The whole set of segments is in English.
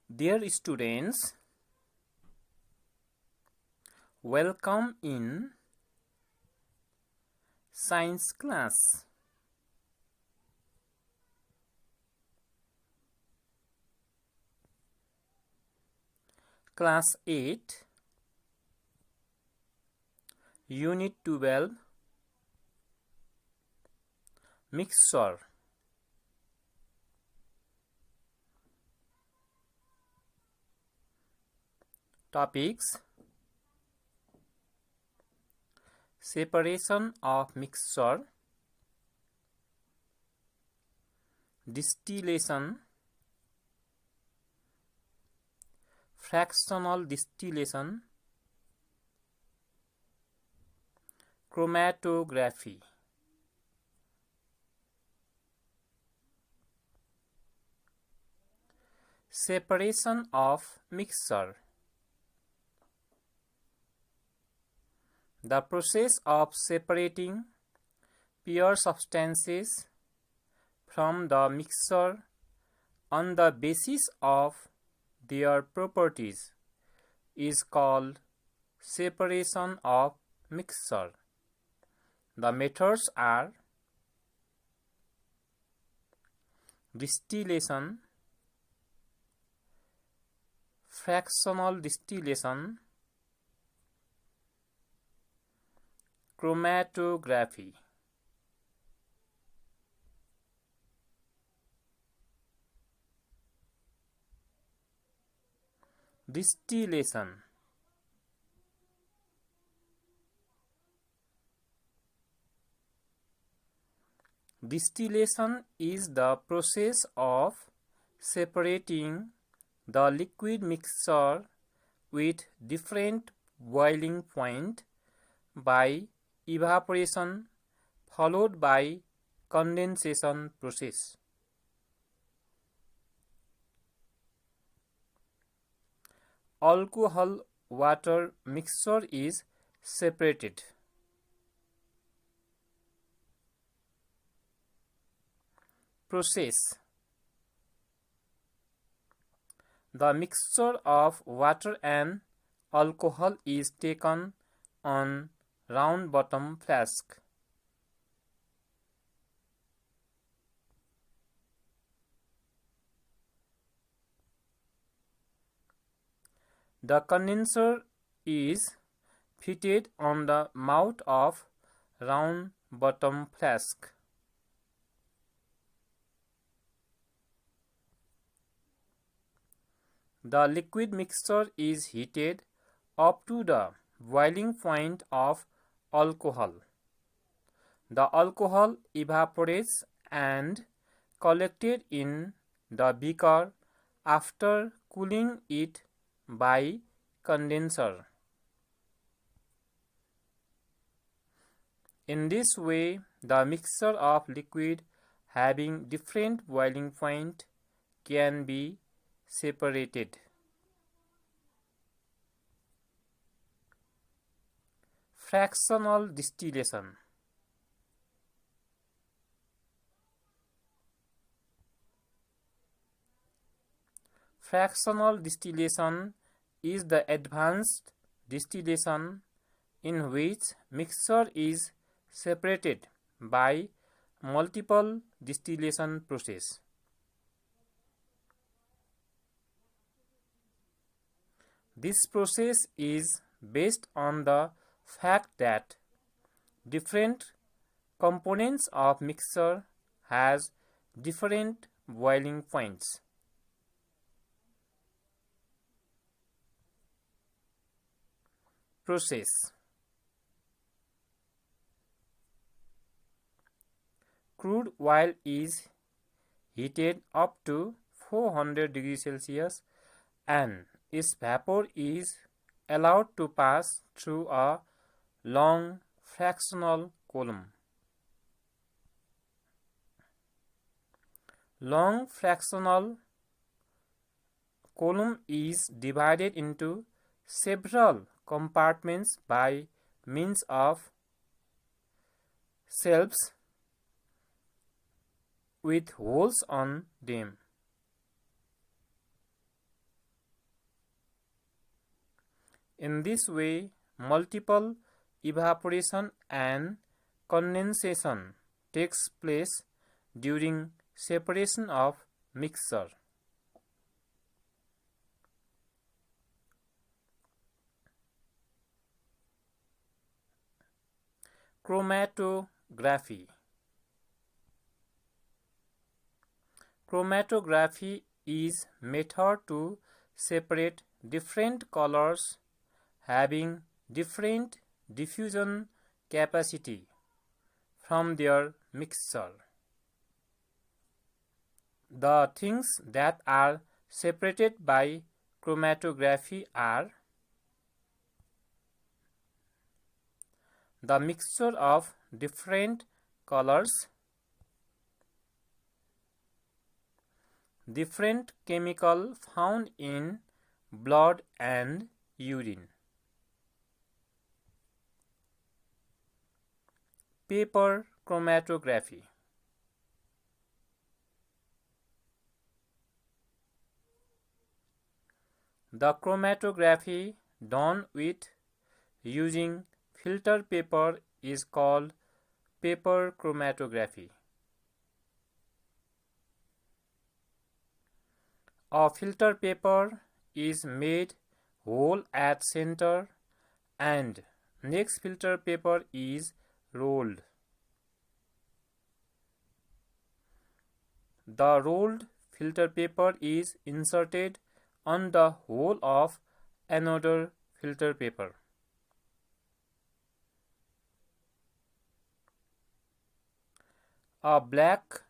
Dear students, welcome in science class. Class 8, Unit 12, Mixture. Topics: separation of mixture, distillation, fractional distillation, chromatography. Separation of mixture. The process of separating pure substances from the mixture on the basis of their properties is called separation of mixture. The methods are distillation, fractional distillation, chromatography. Distillation. Distillation is the process of separating the liquid mixture with different boiling point by evaporation followed by condensation process. Alcohol water mixture is separated. Process. The mixture of water and alcohol is taken on round bottom flask. The condenser is fitted on the mouth of round bottom flask. The liquid mixture is heated up to the boiling point of alcohol. The alcohol evaporates and collected in the beaker after cooling it by condenser. In this way, the mixture of liquid having different boiling point can be separated. Fractional distillation. Fractional distillation is the advanced distillation in which mixture is separated by multiple distillation process. This process is based on the fact that different components of mixture has different boiling points. Process. Crude oil is heated up to 400 degrees Celsius and its vapor is allowed to pass through a long fractional column. Long fractional column is divided into several compartments by means of shelves with holes on them. In this way, multiple evaporation and condensation takes place during separation of mixture. Chromatography. Chromatography is method to separate different colors having different diffusion capacity from their mixture. The things that are separated by chromatography are the mixture of different colors, different chemical found in blood and urine. Paper chromatography. The chromatography done with using filter paper is called paper chromatography. A filter paper is made whole at center and next filter paper is rolled. The rolled filter paper is inserted on the hole of another filter paper. A black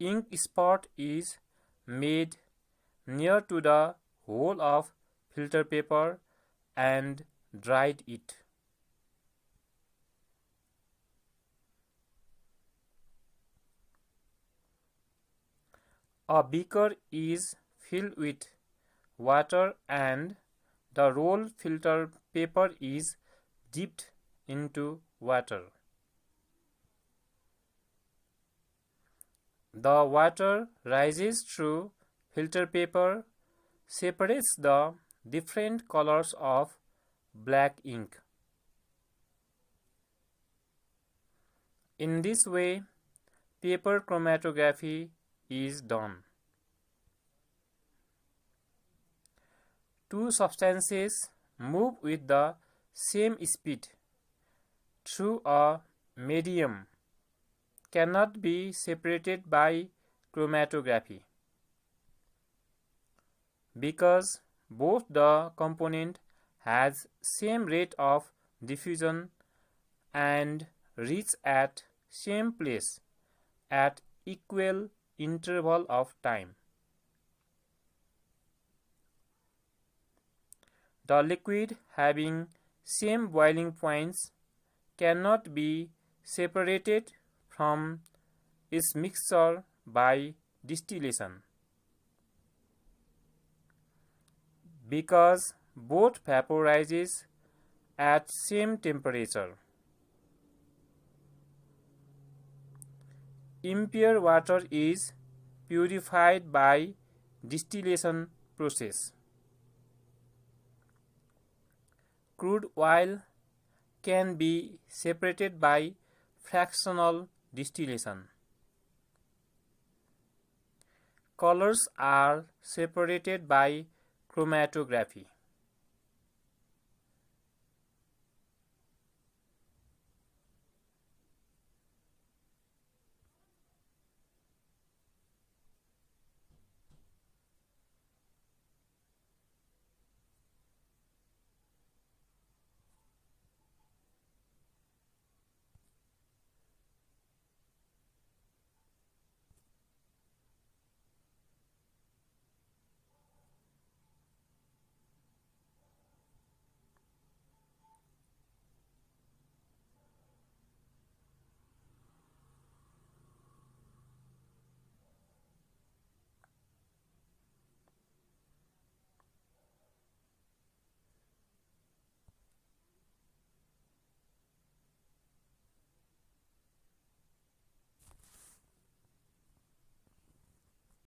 ink spot is made near to the hole of filter paper and dried it. A beaker is filled with water and the roll filter paper is dipped into water. The water rises through filter paper, separates the different colors of black ink. In this way, paper chromatography is done. Two substances move with the same speed through a medium cannot be separated by chromatography because both the component has same rate of diffusion and reach at same place at equal interval of time. The liquid having same boiling points cannot be separated from its mixture by distillation because both vaporizes at same temperature. Impure water is purified by distillation process. Crude oil can be separated by fractional distillation. Colors are separated by chromatography.